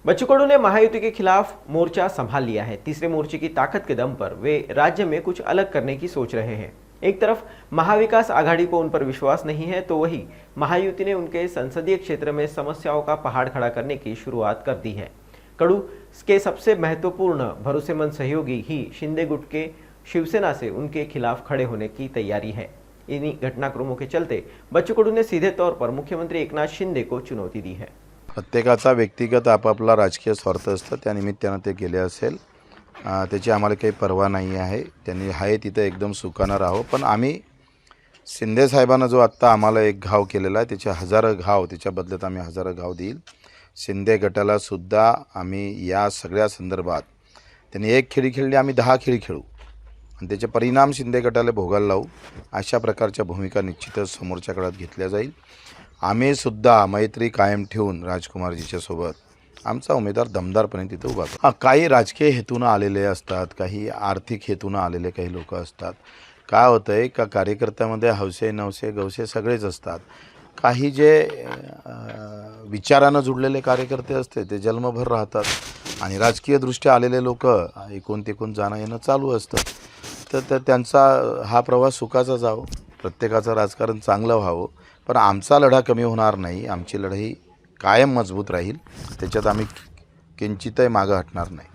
बच्चू कडू ने महायुति के खिलाफ मोर्चा संभाल लिया है। तीसरे मोर्चे की ताकत के दम पर वे राज्य में कुछ अलग करने की सोच रहे हैं। एक तरफ महाविकास आघाड़ी को उन पर विश्वास नहीं है, तो वहीं महायुति ने उनके संसदीय क्षेत्र में समस्याओं का पहाड़ खड़ा करने की शुरुआत कर दी है। कडू के सबसे महत्वपूर्ण भरोसेमंद सहयोगी ही शिंदे गुट के शिवसेना से उनके खिलाफ खड़े होने की तैयारी है। इन्हीं घटनाक्रमों के चलते बच्चू कडू ने सीधे तौर पर मुख्यमंत्री एकनाथ शिंदे को चुनौती दी है। प्रत्येकाचा व्यक्तिगत आपापला राजकीय स्वार्थ असतं, त्यानिमित्तानं ते गेले असेल, त्याची आम्हाला काही पर्वा नाही आहे। त्यांनी आहे तिथं एकदम सुखानं राहो, पण आम्ही शिंदे साहेबांना जो आत्ता आम्हाला एक घाव केलेला आहे त्याचे हजारो घाव, त्याच्या बदल्यात आम्ही हजारो घाव देईल। शिंदे गटाला सुद्धा आम्ही या सगळ्या संदर्भात त्यांनी एक खेळी खेळली, आम्ही 10 खेळी खेळू आणि त्याचे परिणाम शिंदे गटाला भोगायला लावू। अशा प्रकारच्या भूमिका निश्चितच समोरच्या काळात घेतल्या जाईल। आम्ही सुद्धा मैत्री कायम ठेवून राजकुमारजीच्या सोबत आमचा उमेदवार दमदारपणे तिथे उभा करू। काही राजकीय हेतूनं आलेले असतात, काही आर्थिक हेतूनं आलेले काही लोक असतात। काय होतंय का कार्यकर्त्यामध्ये हौसे नवसे गवसे सगळेच असतात। काही जे विचारानं जुडलेले कार्यकर्ते असते ते जन्मभर राहतात आणि राजकीयदृष्ट्या आलेले लोक एकूण तिकून जाणं येणं चालू असतं। तर त्यांचा हा प्रवास सुखाचा जावो, प्रत्येकाचं राजकारण चांगलं व्हावं, पण आमचा लढा कमी होणार नाही। आमची लढाई कायम मजबूत राहील, त्याच्यात आम्ही किंचितही मागं हटणार नाही।